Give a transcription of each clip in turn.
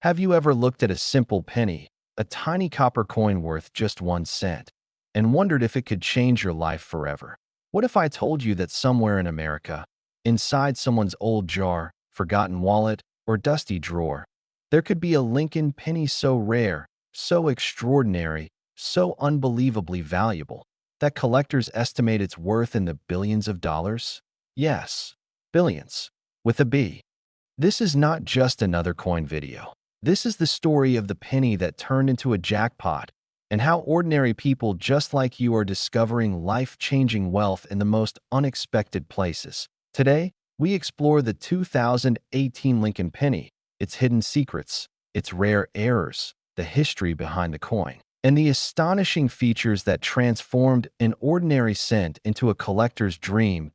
Have you ever looked at a simple penny, a tiny copper coin worth just 1 cent, and wondered if it could change your life forever? What if I told you that somewhere in America, inside someone's old jar, forgotten wallet, or dusty drawer, there could be a Lincoln penny so rare, so extraordinary, so unbelievably valuable, that collectors estimate its worth in the billions of dollars? Yes, billions, with a B. This is not just another coin video. This is the story of the penny that turned into a jackpot, and how ordinary people just like you are discovering life-changing wealth in the most unexpected places. Today, we explore the 2018 Lincoln penny, its hidden secrets, its rare errors, the history behind the coin, and the astonishing features that transformed an ordinary cent into a collector's dream.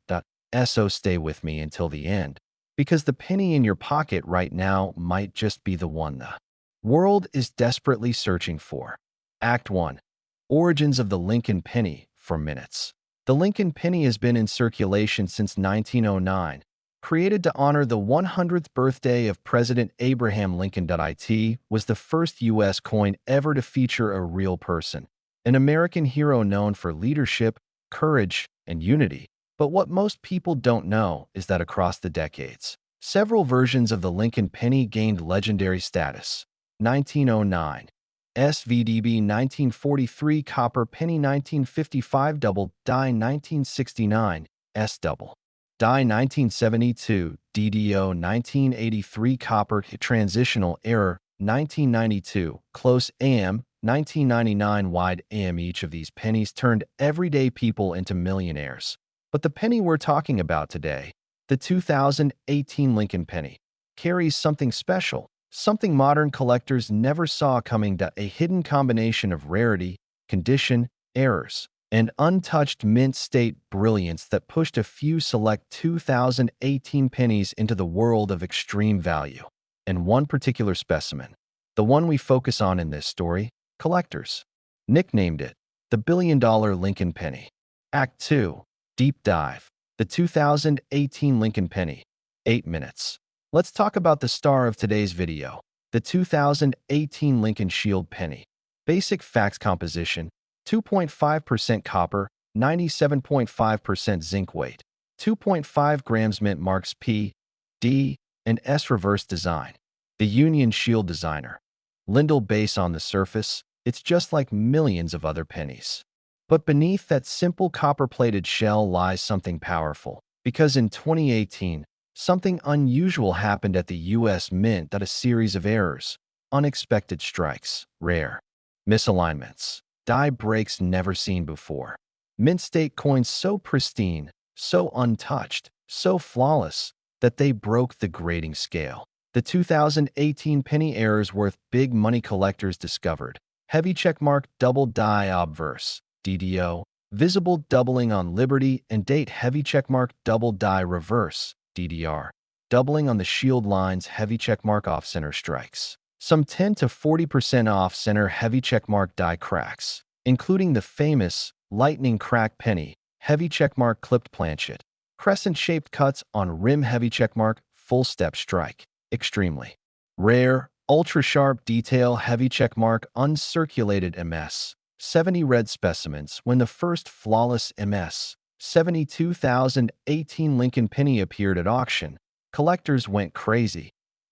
So stay with me until the end, because the penny in your pocket right now might just be the one the world is desperately searching for. Act 1. Origins of the Lincoln penny for minutes. The Lincoln penny has been in circulation since 1909. Created to honor the 100th birthday of President Abraham Lincoln. It was the first U.S. coin ever to feature a real person, an American hero known for leadership, courage, and unity. But what most people don't know is that across the decades, several versions of the Lincoln penny gained legendary status. 1909, SVDB 1943 copper penny 1955 double die 1969, S double die 1972, DDO 1983 copper transitional error 1992, close AM 1999 wide AM. Each of these pennies turned everyday people into millionaires. But the penny we're talking about today, the 2018 Lincoln penny, carries something special, something modern collectors never saw coming. A hidden combination of rarity, condition, errors, and untouched mint state brilliance that pushed a few select 2018 pennies into the world of extreme value. And one particular specimen, the one we focus on in this story, collectors nicknamed it the billion-dollar Lincoln penny. Act 2. Deep dive. The 2018 Lincoln penny. 8 minutes. Let's talk about the star of today's video, the 2018 Lincoln Shield penny. Basic facts composition: 2.5% copper, 97.5% zinc weight, 2.5 grams mint marks P, D, and S. Reverse design. The Union Shield designer. Lindell base on the surface, it's just like millions of other pennies. But beneath that simple copper-plated shell lies something powerful, because in 2018, something unusual happened at the U.S. Mint. A series of errors, unexpected strikes, rare misalignments, die breaks never seen before. Mint state coins so pristine, so untouched, so flawless, that they broke the grading scale. The 2018 penny errors worth big money collectors discovered. Heavy checkmark double die obverse, DDO, visible doubling on Liberty and date. Heavy checkmark double die reverse, DDR, doubling on the shield lines. Heavy checkmark off-center strikes. Some 10 to 40% off-center. Heavy checkmark die cracks, including the famous lightning crack penny. Heavy checkmark clipped planchet. Crescent-shaped cuts on rim. Heavy checkmark full step strike. Extremely rare, ultra-sharp detail. Heavy checkmark uncirculated MS. 70 red specimens. When the first flawless MS 72,018 Lincoln penny appeared at auction, collectors went crazy.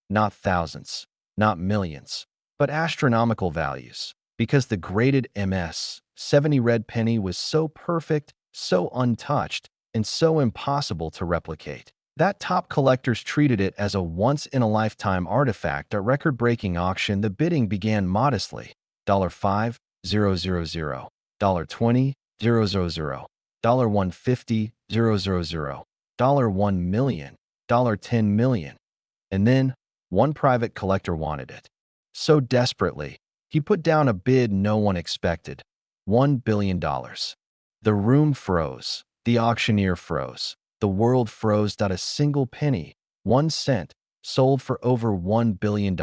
Not thousands, not millions, but astronomical values, because the graded MS 70 red penny was so perfect, so untouched, and so impossible to replicate that top collectors treated it as a once-in-a-lifetime artifact. At record-breaking auction, the bidding began modestly: $5,000, $20,000, $150,000, $150,000, $1 million, $10 million. And then, one private collector wanted it so desperately, he put down a bid no one expected: $1 billion. The room froze, the auctioneer froze, the world froze. A single penny, 1 cent, sold for over $1 billion.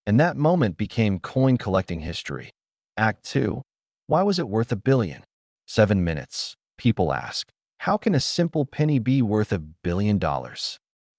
And that moment became coin collecting history. Act 2. Why was it worth $1 billion? 7 minutes. People ask, how can a simple penny be worth $1 billion?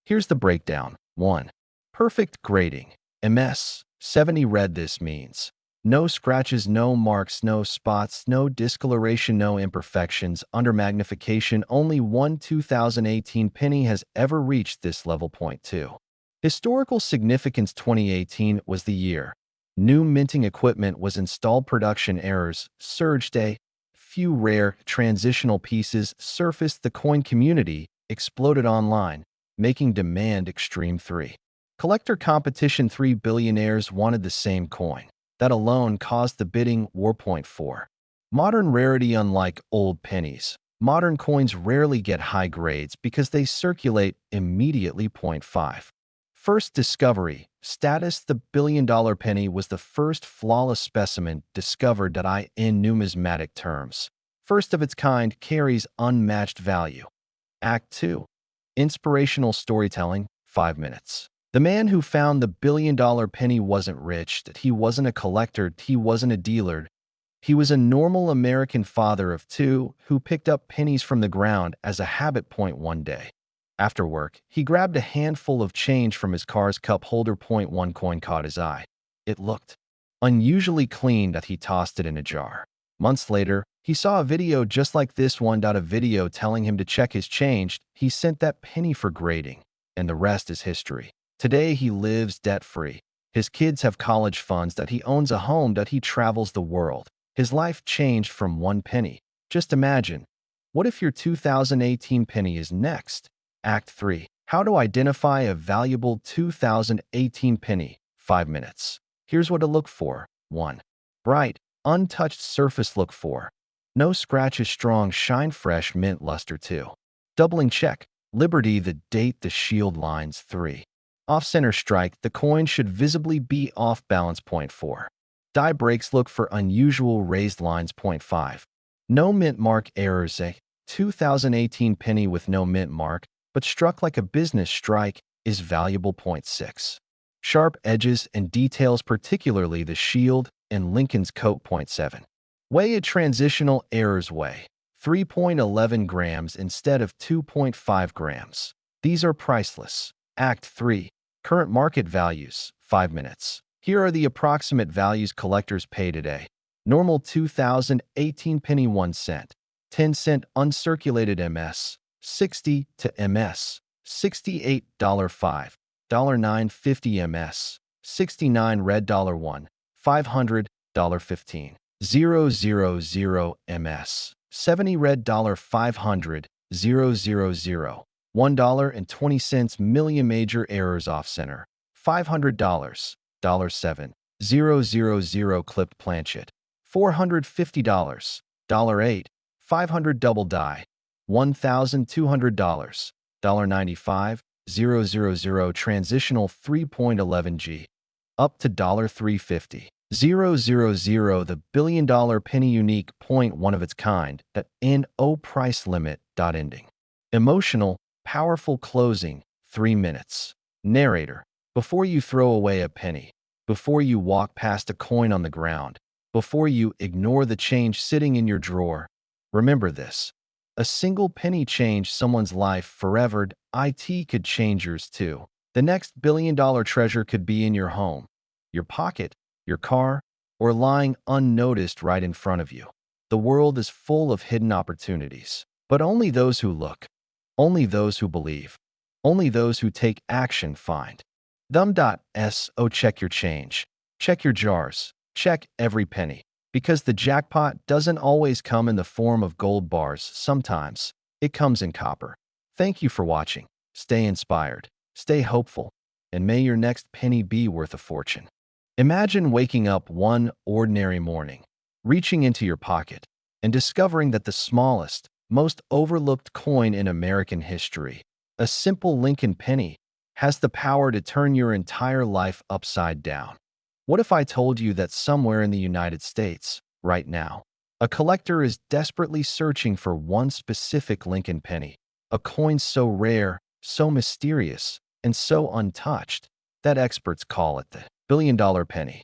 Here's the breakdown. 1. Perfect grading. MS 70 red. This means no scratches, no marks, no spots, no discoloration, no imperfections. Under magnification, only one 2018 penny has ever reached this level. Point 2. Historical significance. 2018 was the year new minting equipment was installed. Production errors surged. A few rare transitional pieces surfaced. The coin community exploded online, making demand extreme. 3. Collector competition. 3 billionaires wanted the same coin. That alone caused the bidding war. Point 4. Modern rarity. Unlike old pennies, modern coins rarely get high grades because they circulate immediately. Point 5. First discovery status. The billion-dollar penny was the first flawless specimen discovered. In numismatic terms, first of its kind, carries unmatched value. Act 2. Inspirational storytelling. 5 minutes. The man who found the billion-dollar penny wasn't rich, that he wasn't a collector, he wasn't a dealer. He was a normal American father of two who picked up pennies from the ground as a habit. Point 1 day. After work, he grabbed a handful of change from his car's cup holder. Point 1 coin caught his eye. It looked unusually clean that he tossed it in a jar. Months later, he saw a video just like this one. A video telling him to check his change. He sent that penny for grading, and the rest is history. Today, he lives debt-free. His kids have college funds, that he owns a home, that he travels the world. His life changed from one penny. Just imagine, what if your 2018 penny is next? Act 3. How to identify a valuable 2018 penny. 5 minutes. Here's what to look for. 1. Bright, untouched surface. Look for no scratches, strong shine, fresh mint luster. 2. Doubling check. Liberty, the date, the shield lines. 3. Off-center strike. The coin should visibly be off balance. Point 4. Die breaks. Look for unusual raised lines. Point 5. No mint mark errors. A 2018 penny with no mint mark, but struck like a business strike, is valuable. Point 6. Sharp edges and details, particularly the shield and Lincoln's coat. Point 7. Weigh a transitional errors. Weigh 3.11 grams instead of 2.5 grams. These are priceless. Act 3. Current market values. 5 minutes. Here are the approximate values collectors pay today. Normal 2018 penny 1 cent. 10 cent uncirculated MS. 60 to MS. $68 $5. $9.50 MS. 69 red $1. $500 $15. 000 MS. 70 red $500. 000. $1.20 million. Major errors off center. $500. $7. 000 clipped planchet. $450. $8. 500 double die. $1,200. $95. 000 transitional 3.11 G. Up to $350. 000 the billion-dollar penny unique. Point 1 of its kind. That no price limit. Ending. Emotional, powerful closing. 3 minutes. Narrator. Before you throw away a penny, before you walk past a coin on the ground, before you ignore the change sitting in your drawer, remember this. A single penny changed someone's life forever. It could change yours too. The next billion-dollar treasure could be in your home, your pocket, your car, or lying unnoticed right in front of you. The world is full of hidden opportunities, but only those who look, only those who believe, only those who take action find them. So check your change, check your jars, check every penny, because the jackpot doesn't always come in the form of gold bars. Sometimes it comes in copper. Thank you for watching. Stay inspired, stay hopeful, and may your next penny be worth a fortune. Imagine waking up one ordinary morning, reaching into your pocket, and discovering that the smallest, most overlooked coin in American history, a simple Lincoln penny, has the power to turn your entire life upside down. What if I told you that somewhere in the United States, right now, a collector is desperately searching for one specific Lincoln penny, a coin so rare, so mysterious, and so untouched that experts call it the billion-dollar penny.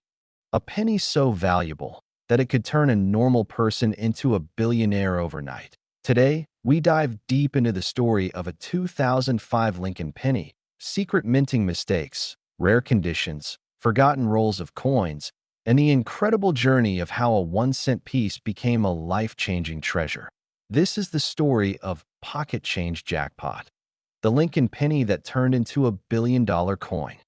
A penny so valuable that it could turn a normal person into a billionaire overnight. Today, we dive deep into the story of a 2005 Lincoln penny, secret minting mistakes, rare conditions, forgotten rolls of coins, and the incredible journey of how a 1-cent piece became a life-changing treasure. This is the story of Pocket Change Jackpot, the Lincoln penny that turned into a billion-dollar coin.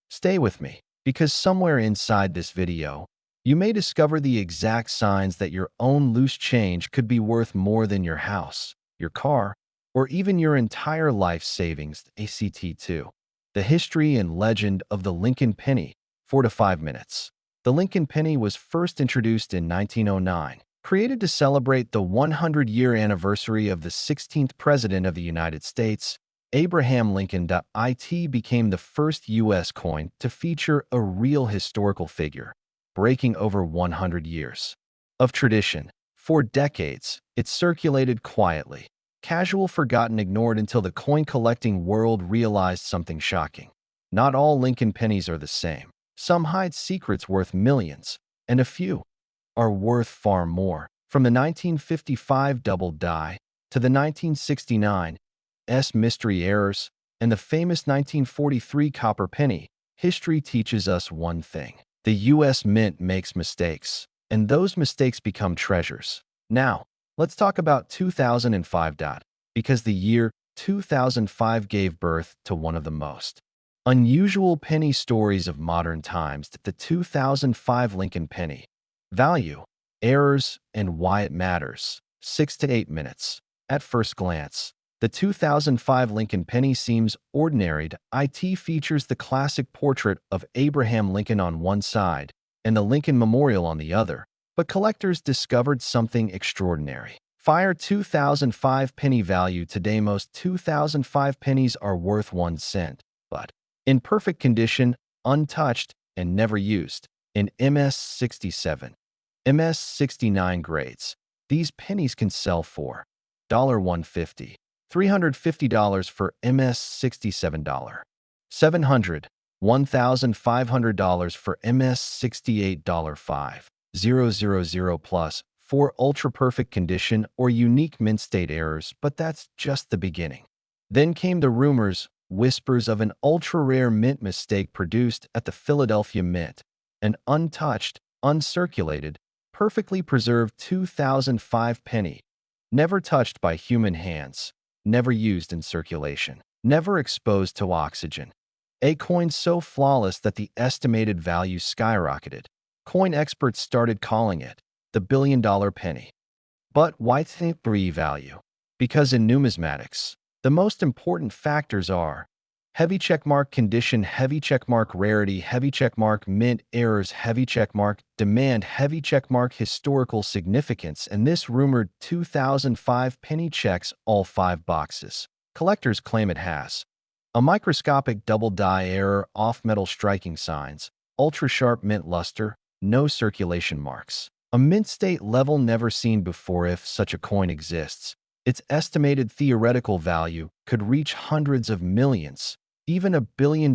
Stay with me, because somewhere inside this video, you may discover the exact signs that your own loose change could be worth more than your house, your car, or even your entire life savings. ACT2. The history and legend of the Lincoln penny, 4 to 5 minutes. The Lincoln penny was first introduced in 1909, created to celebrate the 100-year anniversary of the 16th President of the United States, Abraham Lincoln. It became the first U.S. coin to feature a real historical figure, breaking over 100 years of tradition. For decades, it circulated quietly, casual, forgotten, ignored until the coin-collecting world realized something shocking. Not all Lincoln pennies are the same. Some hide secrets worth millions, and a few are worth far more. From the 1955 double die to the 1969 mystery errors and the famous 1943 copper penny, history teaches us one thing. The U.S. Mint makes mistakes, and those mistakes become treasures. Now, let's talk about 2005. Because the year 2005 gave birth to one of the most unusual penny stories of modern times, the 2005 Lincoln penny. Value, errors, and why it matters. 6 to 8 minutes. At first glance, the 2005 Lincoln penny seems ordinary. It features the classic portrait of Abraham Lincoln on one side and the Lincoln Memorial on the other, but collectors discovered something extraordinary. Fire 2005 penny value. Today, most 2005 pennies are worth 1 cent, but in perfect condition, untouched, and never used. In MS67, MS69 grades, these pennies can sell for $150, $350 for MS67, $700, $1,500 for MS68, $5,000 plus for ultra-perfect condition or unique mint state errors, but that's just the beginning. Then came the rumors, whispers of an ultra-rare mint mistake produced at the Philadelphia Mint, an untouched, uncirculated, perfectly preserved 2005 penny, never touched by human hands, never used in circulation, never exposed to oxygen. A coin so flawless that the estimated value skyrocketed. Coin experts started calling it the billion-dollar penny. But why think value? Because in numismatics, the most important factors are heavy checkmark condition, heavy checkmark rarity, heavy checkmark mint errors, heavy checkmark demand, heavy checkmark historical significance, and this rumored 2005 penny checks all 5 boxes. Collectors claim it has a microscopic double die error, off-metal striking signs, ultra-sharp mint luster, no circulation marks. A mint state level never seen before. If such a coin exists, its estimated theoretical value could reach hundreds of millions, even $1 billion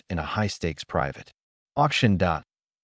in a high-stakes private auction.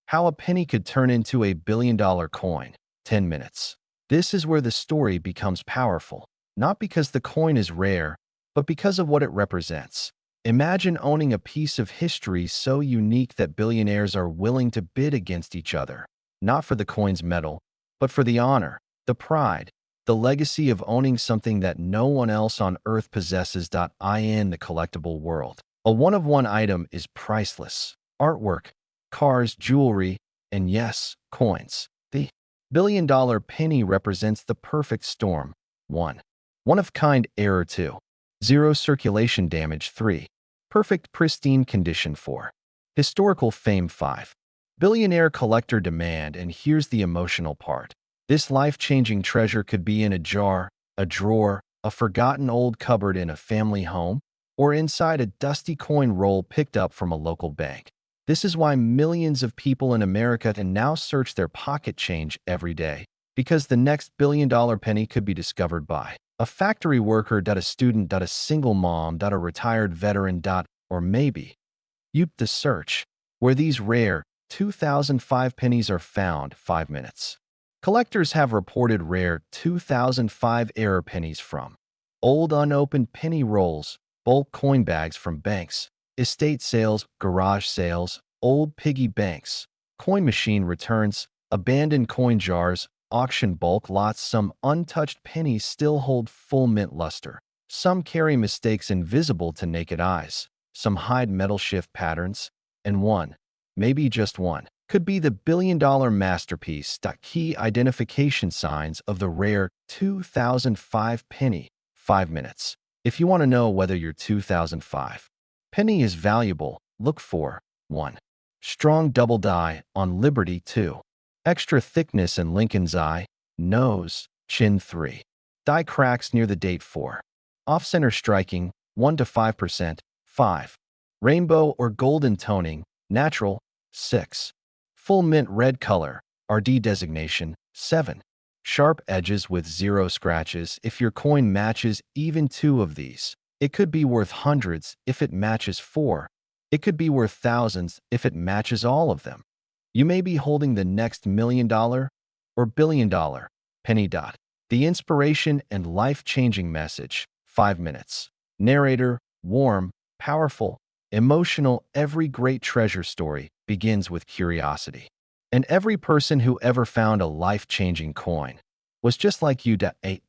How a penny could turn into a billion-dollar coin. 10 minutes. This is where the story becomes powerful, not because the coin is rare, but because of what it represents. Imagine owning a piece of history so unique that billionaires are willing to bid against each other, not for the coin's metal, but for the honor, the pride, the legacy of owning something that no one else on earth possesses. In the collectible world, a one-of-one item is priceless. Artwork, cars, jewelry, and yes, coins. The billion-dollar penny represents the perfect storm. 1. One-of-kind error. 2. Zero circulation damage. 3. Perfect pristine condition. 4. Historical fame. 5. Billionaire collector demand. And here's the emotional part. This life-changing treasure could be in a jar, a drawer, a forgotten old cupboard in a family home, or inside a dusty coin roll picked up from a local bank. This is why millions of people in America can now search their pocket change every day, because the next billion-dollar penny could be discovered by a factory worker, a student, a single mom, a retired veteran, or maybe you. The search, where these rare 2005 pennies are found. 5 minutes. Collectors have reported rare 2005 error pennies from old unopened penny rolls, bulk coin bags from banks, estate sales, garage sales, Old piggy banks, coin machine returns, abandoned coin jars, auction bulk lots. Some untouched pennies still hold full mint luster. Some carry mistakes invisible to naked eyes. Some hide metal shift patterns. And one, maybe just one, could be the billion-dollar masterpiece. Key identification signs of the rare 2005 penny. 5 minutes. If you want to know whether your 2005 penny is valuable, look for 1. Strong double die on Liberty. 2. Extra thickness in Lincoln's eye, nose, chin. 3. Die cracks near the date. 4. Off-center striking, 1 to 5%. 5. Rainbow or golden toning, natural. 6. Full mint red color, RD designation. 7. Sharp edges with 0 scratches. If your coin matches even 2 of these, it could be worth hundreds. If it matches 4, it could be worth thousands if it matches all of them. You may be holding the next $1 million or $1 billion penny. The inspiration and life-changing message. 5 minutes. Narrator, warm, powerful, emotional. Every great treasure story begins with curiosity. And every person who ever found a life-changing coin was just like you,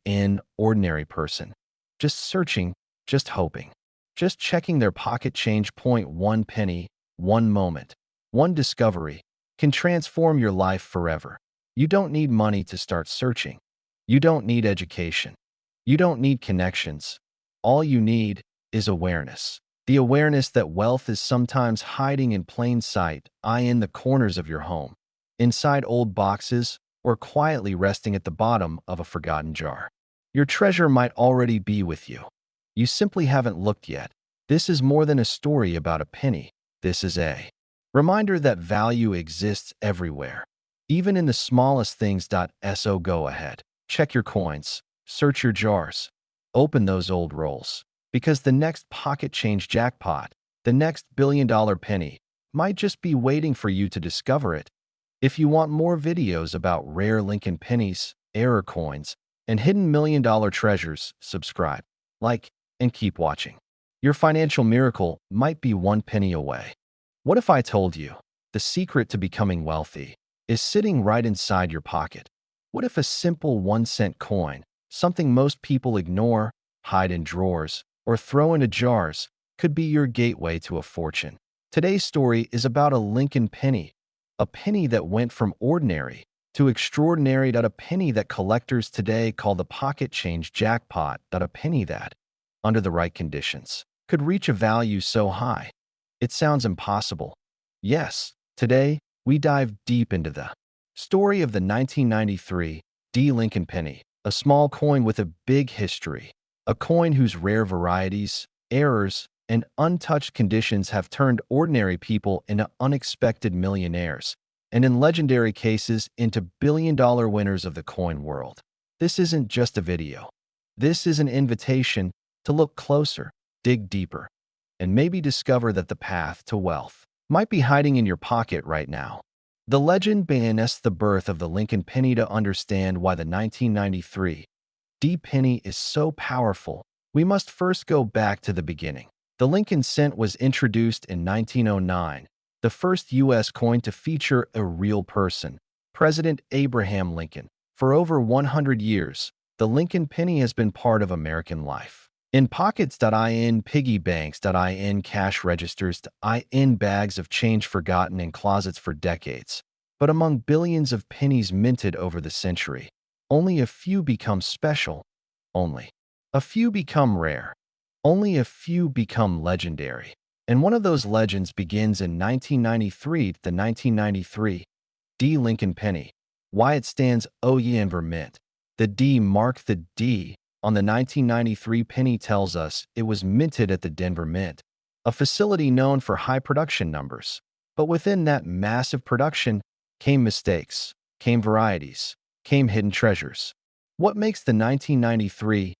an ordinary person. Just searching, just hoping, just checking their pocket change. 1 penny, 1 moment, 1 discovery can transform your life forever. You don't need money to start searching. You don't need education. You don't need connections. All you need is awareness. The awareness that wealth is sometimes hiding in plain sight, in the corners of your home, inside old boxes, or quietly resting at the bottom of a forgotten jar. Your treasure might already be with you. You simply haven't looked yet. This is more than a story about a penny. This is a reminder that value exists everywhere, even in the smallest things. So go ahead, check your coins, search your jars, open those old rolls, because the next pocket change jackpot, the next billion-dollar penny, might just be waiting for you to discover it. If you want more videos about rare Lincoln pennies, error coins, and hidden million-dollar treasures, subscribe, like, and keep watching. Your financial miracle might be 1 penny away. What if I told you the secret to becoming wealthy is sitting right inside your pocket? What if a simple 1-cent coin, something most people ignore, hide in drawers, or throw into jars, could be your gateway to a fortune? Today's story is about a Lincoln penny, a penny that went from ordinary to extraordinary. A penny that collectors today call the pocket change jackpot. A penny that, under the right conditions, could reach a value so high it sounds impossible. Yes, today we dive deep into the story of the 1993 Lincoln penny, a small coin with a big history, a coin whose rare varieties, errors, and untouched conditions have turned ordinary people into unexpected millionaires, and in legendary cases into billion-dollar winners of the coin world. This isn't just a video. This is an invitation to look closer, dig deeper, and maybe discover that the path to wealth might be hiding in your pocket right now. The legend behind the birth of the Lincoln penny. To understand why the 1993 penny is so powerful, we must first go back to the beginning. The Lincoln cent was introduced in 1909, the first U.S. coin to feature a real person, President Abraham Lincoln. For over 100 years, the Lincoln penny has been part of American life. In pockets. In piggy banks. In cash registers. In bags of change forgotten in closets for decades. But among billions of pennies minted over the century, only a few become special. Only a few become rare. Only a few become legendary. And one of those legends begins in 1993. The 1993 Lincoln penny. Why it stands in Vermont. The D mark. The D on the 1993 penny tells us it was minted at the Denver Mint, a facility known for high production numbers. But within that massive production came mistakes, came varieties, came hidden treasures. What makes the 1993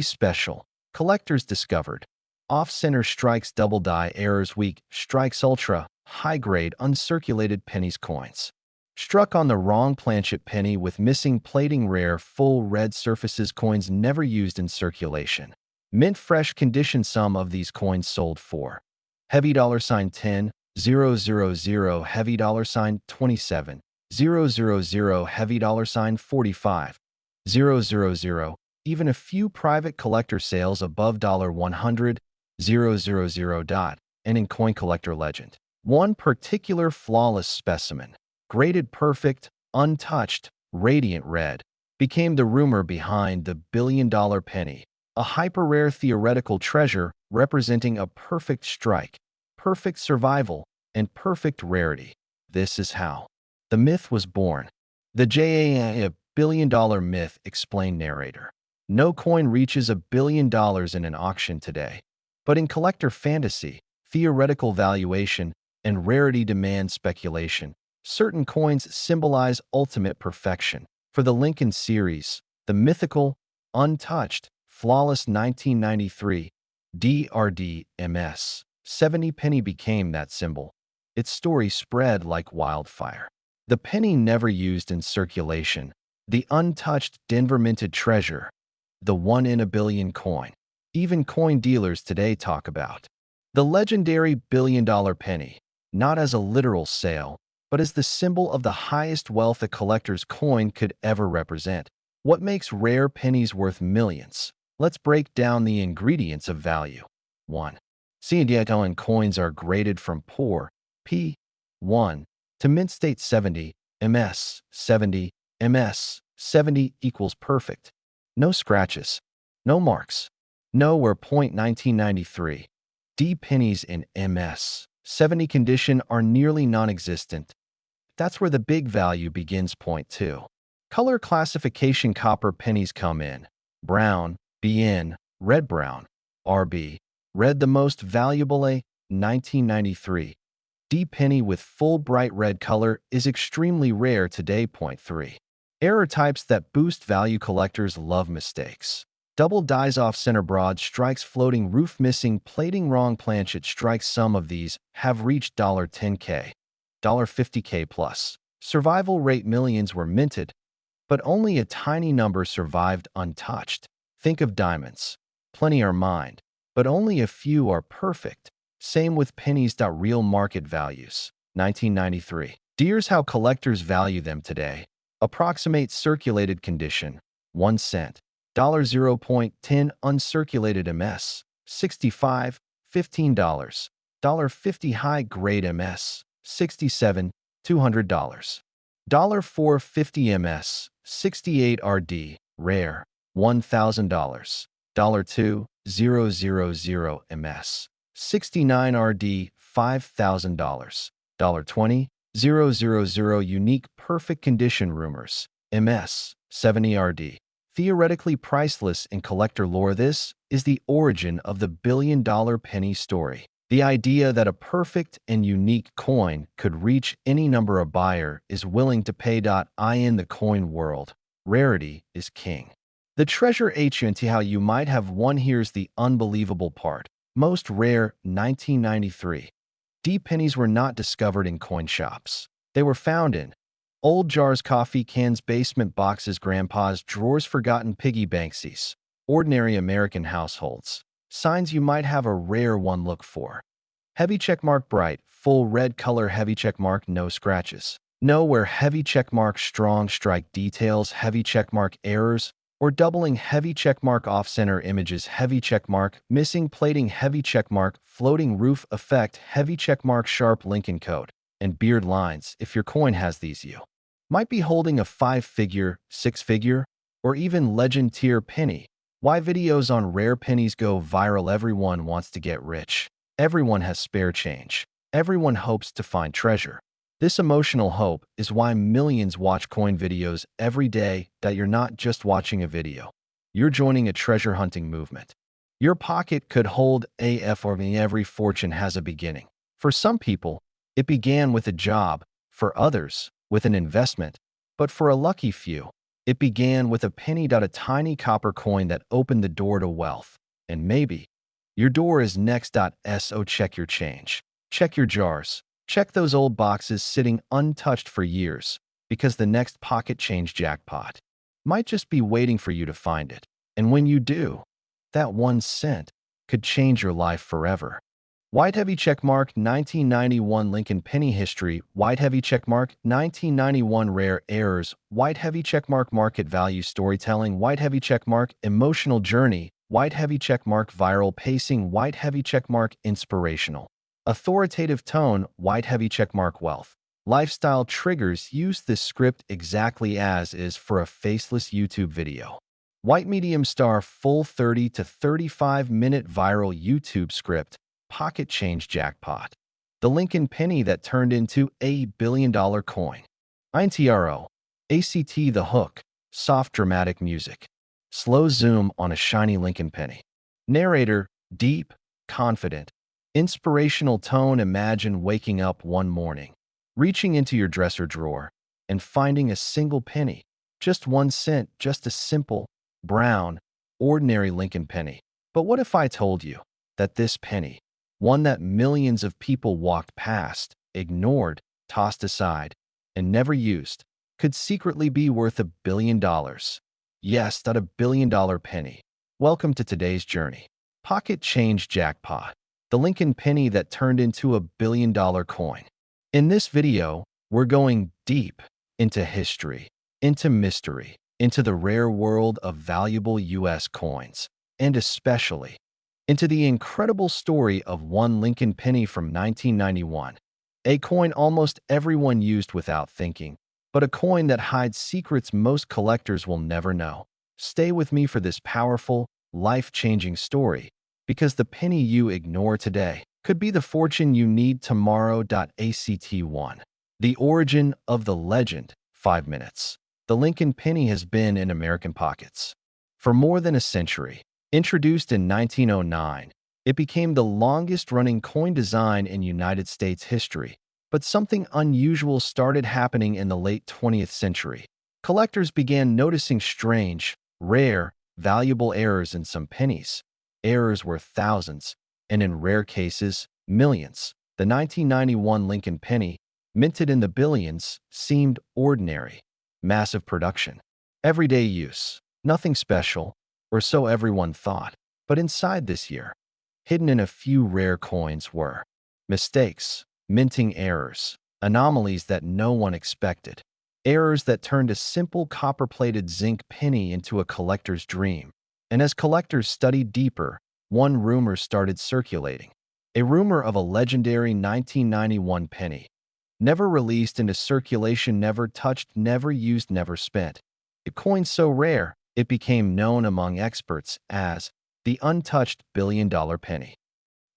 special? Collectors discovered off-center strikes, double die errors, weak strikes, ultra high-grade uncirculated pennies coins. Struck on the wrong planchet penny with missing plating, rare full red surfaces, coins never used in circulation. Mint fresh condition. Some of these coins sold for heavy $10, $000 heavy $27, $000 heavy $45, $000, even a few private collector sales above $100, $000. And in coin collector legend, one particular flawless specimen, graded perfect, untouched, radiant red, became the rumor behind the billion-dollar penny, a hyper-rare theoretical treasure representing a perfect strike, perfect survival, and perfect rarity. This is how the myth was born. The JA billion-dollar myth, explained narrator. No coin reaches $1 billion in an auction today. But in collector fantasy, theoretical valuation, and rarity demand speculation, certain coins symbolize ultimate perfection. For the Lincoln series, the mythical, untouched, flawless 1993 DRD-MS 70 penny became that symbol. Its story spread like wildfire. The penny never used in circulation, the untouched Denver minted treasure, the 1 in a billion coin. Even coin dealers today talk about the legendary billion-dollar penny, not as a literal sale, but as the symbol of the highest wealth a collector's coin could ever represent. What makes rare pennies worth millions? Let's break down the ingredients of value. 1. Ciudadano coins are graded from poor, P1, to mint state 70, MS, 70, MS, 70 equals perfect. No scratches, no marks. No where. 1993. D pennies in MS 70 condition are nearly non-existent. That's where the big value begins. 2. Color classification. Copper pennies come in brown, BN, red-brown, RB, red. The most valuable A, 1993. D penny with full bright red color is extremely rare today. 3. Error types that boost value. Collectors love mistakes. Double dies off center, broad strikes, floating roof, missing plating, wrong planchet strikes. Some of these have reached $10K, $50K plus. Survival rate. Millions were minted, but only a tiny number survived untouched. Think of diamonds. Plenty are mined, but only a few are perfect. Same with pennies. Real market values. 1993. Here's how collectors value them today. Approximate circulated condition, 1 cent. $0.10 uncirculated MS, 65, $15. $50 high grade MS, 67, $200. $4.50 MS, 68 RD, rare, $1,000. $2,000 MS, 69 RD, $5,000. $20,000 unique perfect condition rumors, MS, 70 RD. Theoretically priceless in collector lore. This is the origin of the billion-dollar penny story. The idea that a perfect and unique coin could reach any number a buyer is willing to pay. In the coin world, rarity is king. The treasure ancient how you might have one. Here's the unbelievable part. Most rare. 1993. D pennies were not discovered in coin shops. They were found in old jars, coffee cans, basement boxes, grandpa's drawers, forgotten piggy banksies, ordinary American households. Signs you might have a rare one. Look for heavy checkmark, bright, full red color, heavy checkmark, no scratches. Know where heavy checkmark, strong strike details, heavy checkmark, errors, or doubling, heavy checkmark, off-center images, heavy checkmark, missing plating, heavy checkmark, floating roof effect, heavy checkmark, sharp Lincoln code, and beard lines. If your coin has these, you might be holding a 5-figure, 6-figure, or even legend tier penny. Why videos on rare pennies go viral? Everyone wants to get rich. Everyone has spare change. Everyone hopes to find treasure. This emotional hope is why millions watch coin videos every day. That you're not just watching a video. You're joining a treasure hunting movement. Your pocket could hold AF or every fortune has a beginning. For some people, it began with a job. For others, with an investment. But for a lucky few, it began with a penny. A tiny copper coin that opened the door to wealth. And maybe your door is next. So check your change. Check your jars. Check those old boxes sitting untouched for years, because the next pocket change jackpot might just be waiting for you to find it. And when you do, that 1 cent could change your life forever. White heavy checkmark 1991 Lincoln Penny history. White heavy checkmark 1991 rare errors. White heavy checkmark market value storytelling. White heavy checkmark emotional journey. White heavy checkmark viral pacing. White heavy checkmark inspirational authoritative tone. White heavy checkmark wealth lifestyle triggers. Use this script exactly as is for a faceless YouTube video. White medium star full 30 to 35-minute viral YouTube script. Pocket change jackpot. The Lincoln penny that turned into $1 billion coin. INTRO. ACT the hook. Soft dramatic music. Slow zoom on a shiny Lincoln penny. Narrator. Deep, confident, inspirational tone. Imagine waking up one morning, reaching into your dresser drawer, and finding a single penny. Just 1 cent, just a simple, brown, ordinary Lincoln penny. But what if I told you that this penny, one that millions of people walked past, ignored, tossed aside, and never used, could secretly be worth $1 billion? Yes, that $1 billion penny. Welcome to today's journey. Pocket change jackpot. The Lincoln penny that turned into $1 billion coin. In this video, we're going deep into history, into mystery, into the rare world of valuable U.S. coins, and especially into the incredible story of one Lincoln penny from 1991, a coin almost everyone used without thinking, but a coin that hides secrets most collectors will never know. Stay with me for this powerful, life-changing story, because the penny you ignore today could be the fortune you need tomorrow. ACT 1. The origin of the legend. 5 minutes. The Lincoln penny has been in American pockets for more than a century. Introduced in 1909, it became the longest-running coin design in United States history. But something unusual started happening in the late 20th century. Collectors began noticing strange, rare, valuable errors in some pennies. Errors worth thousands, and in rare cases, millions. The 1991 Lincoln penny, minted in the billions, seemed ordinary. Massive production, everyday use, nothing special, or so everyone thought. But inside this year, hidden in a few rare coins were mistakes, minting errors, anomalies that no one expected, errors that turned a simple copper-plated zinc penny into a collector's dream. And as collectors studied deeper, one rumor started circulating. A rumor of a legendary 1991 penny, never released into circulation, never touched, never used, never spent. A coin so rare, it became known among experts as the untouched billion-dollar penny.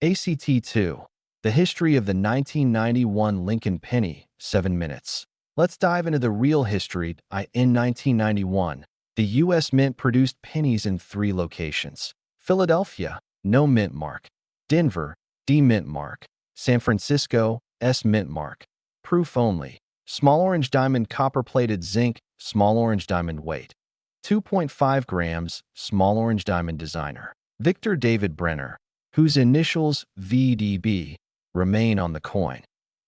ACT 2. The history of the 1991 Lincoln penny. 7 minutes. Let's dive into the real history. In 1991, the U.S. Mint produced pennies in 3 locations. Philadelphia, no mint mark. Denver, D mint mark. San Francisco, S mint mark. Proof only. Small orange diamond copper-plated zinc, small orange diamond weight. 2.5 grams, small orange diamond designer. Victor David Brenner, whose initials VDB remain on the coin.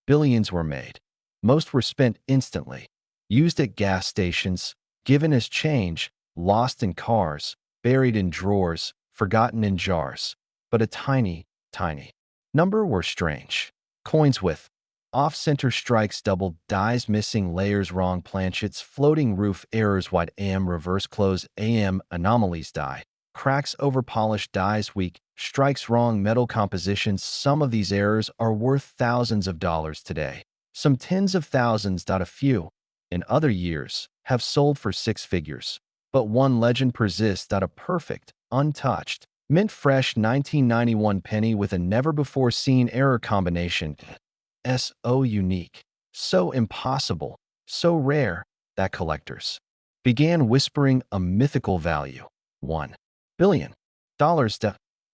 Billions were made. Most were spent instantly. Used at gas stations, given as change, lost in cars, buried in drawers, forgotten in jars. But a tiny, tiny number were strange. Coins with off-center strikes, double dies, missing layers, wrong planchets, floating roof errors, wide AM, reverse close AM, anomalies, die, cracks, over-polished dies, weak, strikes, wrong metal compositions. Some of these errors are worth thousands of dollars today, some tens of thousands. A few, in other years, have sold for 6 figures. But one legend persists. A perfect, untouched, mint-fresh 1991 penny with a never-before-seen error combination. So unique, so impossible, so rare, that collectors began whispering a mythical value. $1 billion.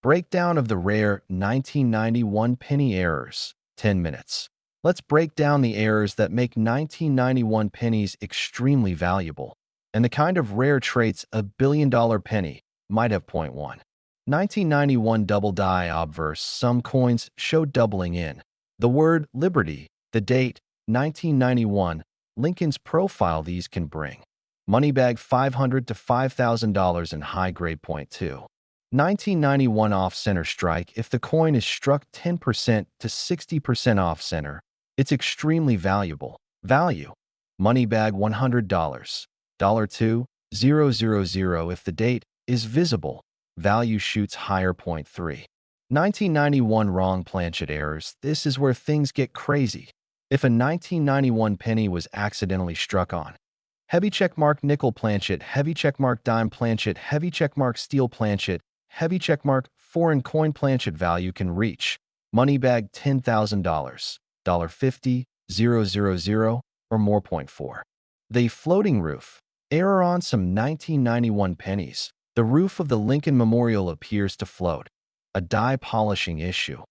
Breakdown of the rare 1991 penny errors. 10 minutes. Let's break down the errors that make 1991 pennies extremely valuable, and the kind of rare traits a billion-dollar penny might have. Point 1. 1991 double die obverse. Some coins show doubling in the word liberty, the date, 1991, Lincoln's profile. These can bring money bag $500 to $5,000 in high grade. Point 2. 1991 off-center strike. If the coin is struck 10% to 60% off-center, it's extremely valuable. Value. Money bag $100. $2,000. If the date is visible, value shoots higher. Point 3. 1991 wrong planchet errors. This is where things get crazy. If a 1991 penny was accidentally struck on heavy checkmark nickel planchet, heavy checkmark dime planchet, heavy checkmark steel planchet, heavy checkmark foreign coin planchet, value can reach money bag $10,000, $50,000 or more. Point 4. The floating roof. Error on some 1991 pennies. The roof of the Lincoln Memorial appears to float. A die polishing issue.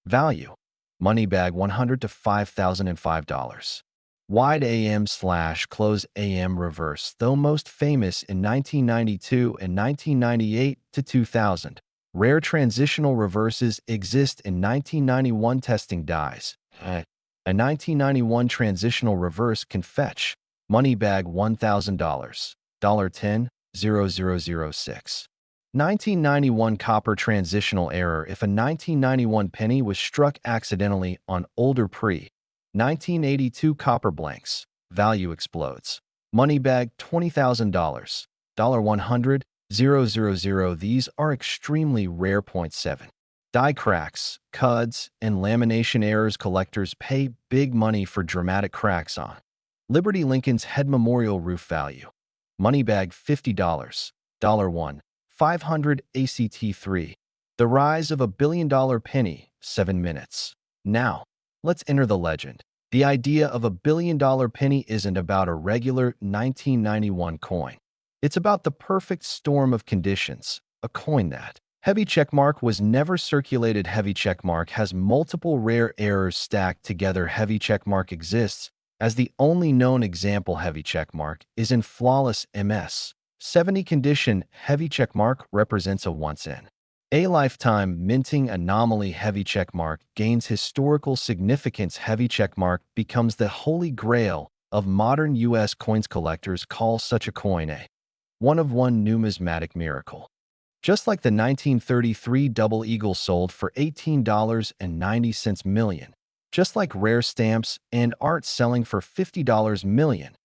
Value. Money bag $100 to $5,005. Wide AM/close AM reverse. Though most famous in 1992 and 1998 to 2000, rare transitional reverses exist in 1991 testing dies. A 1991 transitional reverse can fetch money bag $1,000, $10,006. 1991 copper transitional error. If a 1991 penny was struck accidentally on older pre-1982 copper blanks, value explodes. Money bag $20,000, $100,000. These are extremely rare. Point 7. Die cracks, cuds, and lamination errors. Collectors pay big money for dramatic cracks on Liberty Lincoln's head memorial roof. Value. Money bag $50, $1,500. ACT3. The rise of a billion-dollar penny, 7 minutes. Now, let's enter the legend. The idea of a billion-dollar penny isn't about a regular 1991 coin. It's about the perfect storm of conditions, a coin that heavy checkmark was never circulated. Heavy checkmark has multiple rare errors stacked together. Heavy checkmark exists as the only known example. Heavy checkmark is in flawless MS-70 condition. Heavy checkmark represents a once-in-a-lifetime minting anomaly. Heavy checkmark gains historical significance. Heavy checkmark becomes the holy grail of modern U.S. coins. Collectors call such a coin a one-of-one numismatic miracle. Just like the 1933 Double Eagle sold for $18.90 million. Just like rare stamps and art selling for $50 million.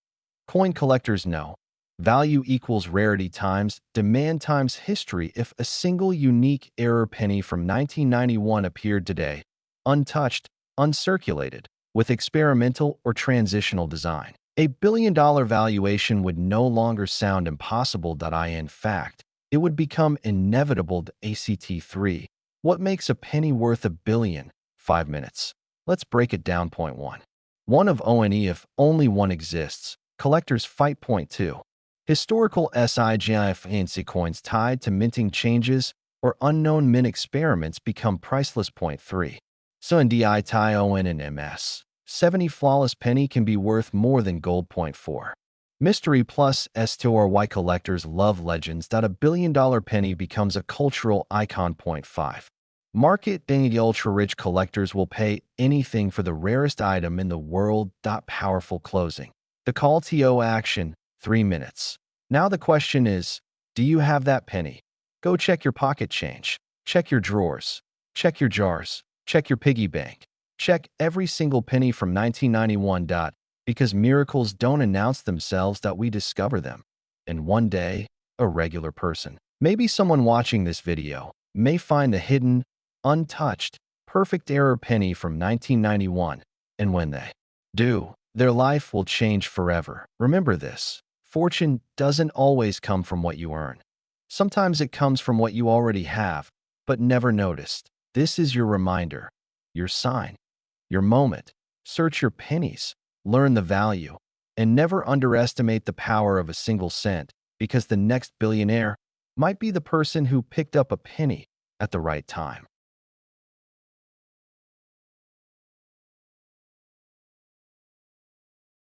Coin collectors know value equals rarity times demand times history. If a single unique error penny from 1991 appeared today, untouched, uncirculated, with experimental or transitional design, a billion-dollar valuation would no longer sound impossible. In fact, it would become inevitable. ACT3. What makes a penny worth a billion? 5 minutes. Let's break it down. Point 1. One of ONE. If only one exists, collectors fight. Point 2. Historical SIGIF coins tied to minting changes or unknown mint experiments become priceless. Point 3. So in DI tie ON and MS-70 flawless penny can be worth more than gold. Point 4. Mystery plus S2RY collectors love legends. A billion-dollar penny becomes a cultural icon. Point 5. Market ultra-rich collectors will pay anything for the rarest item in the world. Powerful closing. The call to action. 3 minutes. Now the question is, do you have that penny? Go check your pocket change. Check your drawers. Check your jars. Check your piggy bank. Check every single penny from 1991. Because miracles don't announce themselves. We discover them. And one day, a regular person, maybe someone watching this video, may find the hidden, untouched, perfect error penny from 1991. And when they do, their life will change forever. Remember this. Fortune doesn't always come from what you earn. Sometimes it comes from what you already have, but never noticed. This is your reminder, your sign, your moment. Search your pennies, learn the value, and never underestimate the power of a single cent, because the next billionaire might be the person who picked up a penny at the right time.